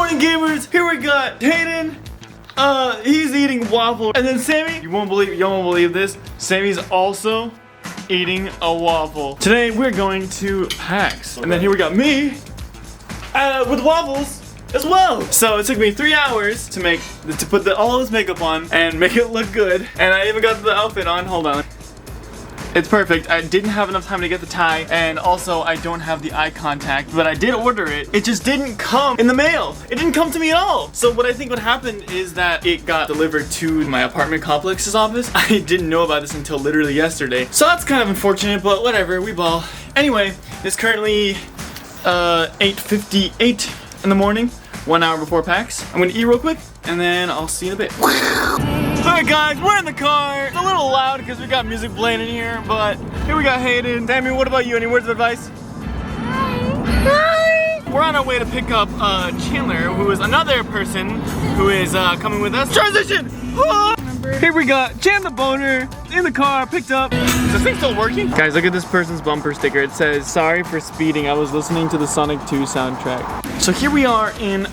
morning, gamers. Here we got Hayden. He's eating waffle, and then Sammy. You won't believe this. Sammy's also eating a waffle. Today we're going to PAX, and then here we got me with waffles as well. So it took me 3 hours to put all this makeup on and make it look good, and I even got the outfit on. Hold on. It's perfect. I didn't have enough time to get the tie, and also I don't have the eye contact, but I did order it. It just didn't come in the mail. It didn't come to me at all. So what I think would happen is that it got delivered to my apartment complex's office. I didn't know about this until literally yesterday. So that's kind of unfortunate, but whatever, we ball. Anyway, it's currently 8:58 in the morning, 1 hour before PAX. I'm gonna eat real quick, and then I'll see you in a bit. Alright guys, we're in the car. It's a little loud because we got music playing in here, but here we got Hayden. Sammy, what about you? Any words of advice? Hi! We're on our way to pick up Chandler, who is another person who is coming with us. Transition! Here we got Chan the Boner in the car, picked up. Is this thing still working? Guys, look at this person's bumper sticker. It says, "Sorry for speeding. I was listening to the Sonic 2 soundtrack." So here we are in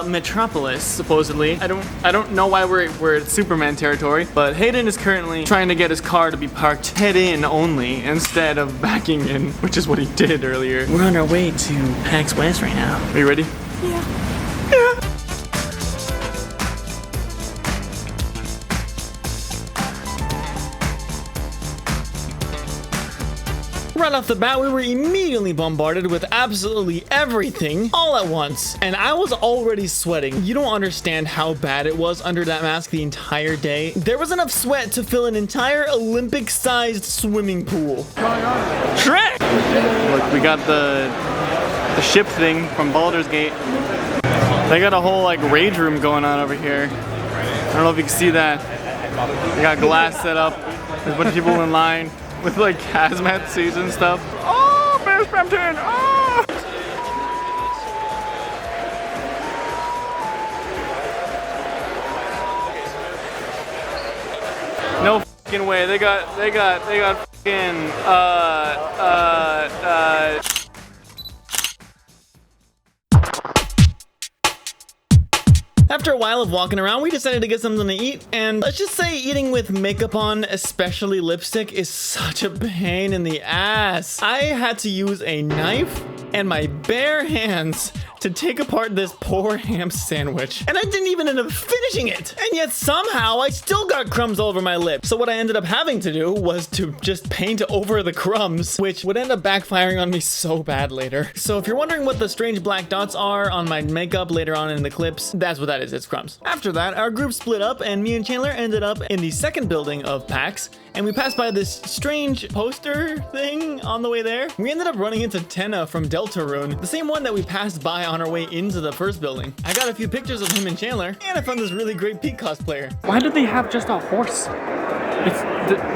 Metropolis, supposedly. I don't know why we're at Superman territory, but Hayden is currently trying to get his car to be parked head in only instead of backing in, which is what he did earlier. We're on our way to PAX West right now. Are you ready? Yeah. Right off the bat, we were immediately bombarded with absolutely everything all at once, and I was already sweating. You don't understand how bad it was under that mask the entire day. There was enough sweat to fill an entire Olympic-sized swimming pool. Shrek! Look, we got the ship thing from Baldur's Gate. They got a whole like rage room going on over here. I don't know if you can see that. They got glass set up. There's a bunch of people in line with like hazmat suits and stuff. Oh, Bear Brampton! Oh! No fucking way. They got fucking After a while of walking around, we decided to get something to eat, and let's just say eating with makeup on, especially lipstick, is such a pain in the ass. I had to use a knife and my bare hands to take apart this poor ham sandwich. And I didn't even end up finishing it. And yet somehow I still got crumbs all over my lip. So what I ended up having to do was to just paint over the crumbs, which would end up backfiring on me so bad later. So if you're wondering what the strange black dots are on my makeup later on in the clips, that's what that is, it's crumbs. After that, our group split up and me and Chandler ended up in the second building of PAX, and we passed by this strange poster thing on the way there. We ended up running into Tenna from Deltarune, the same one that we passed by on our way into the first building. I got a few pictures of him and Chandler, and I found this really great Pete cosplayer. Why did they have just a horse?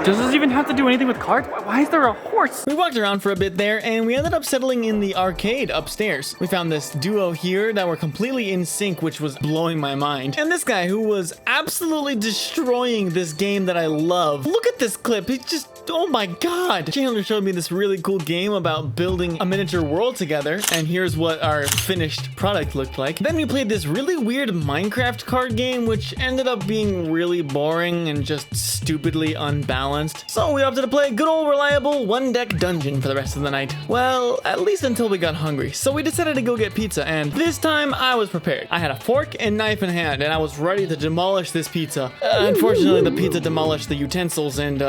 Does this even have to do anything with cards? Why is there a horse? We walked around for a bit there, and we ended up settling in the arcade upstairs. We found this duo here that were completely in sync, which was blowing my mind. And this guy who was absolutely destroying this game that I love. Look at this clip. It's just, oh my god. Chandler showed me this really cool game about building a miniature world together, and here's what our finished product looked like. Then we played this really weird Minecraft card game, which ended up being really boring and just stupidly unbalanced. So we opted to play a good old reliable one-deck dungeon for the rest of the night. Well, at least until we got hungry. So we decided to go get pizza, and this time I was prepared. I had a fork and knife in hand, and I was ready to demolish this pizza. Unfortunately, the pizza demolished the utensils, and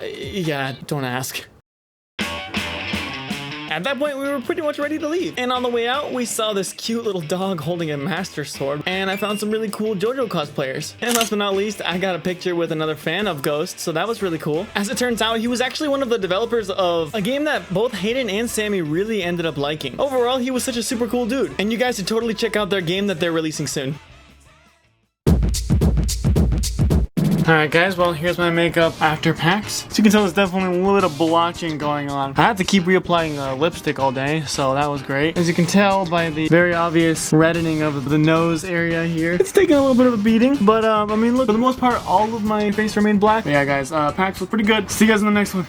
yeah, don't ask. At that point, we were pretty much ready to leave. And on the way out, we saw this cute little dog holding a master sword, and I found some really cool JoJo cosplayers. And last but not least, I got a picture with another fan of Ghost, so that was really cool. As it turns out, he was actually one of the developers of a game that both Hayden and Sammy really ended up liking. Overall, he was such a super cool dude, and you guys should totally check out their game that they're releasing soon. Alright guys, well here's my makeup after PAX. So you can tell there's definitely a little bit of blotching going on. I had to keep reapplying lipstick all day, so that was great. As you can tell by the very obvious reddening of the nose area here, it's taking a little bit of a beating, but I mean look, for the most part all of my face remained black. But yeah guys, PAX was pretty good. See you guys in the next one.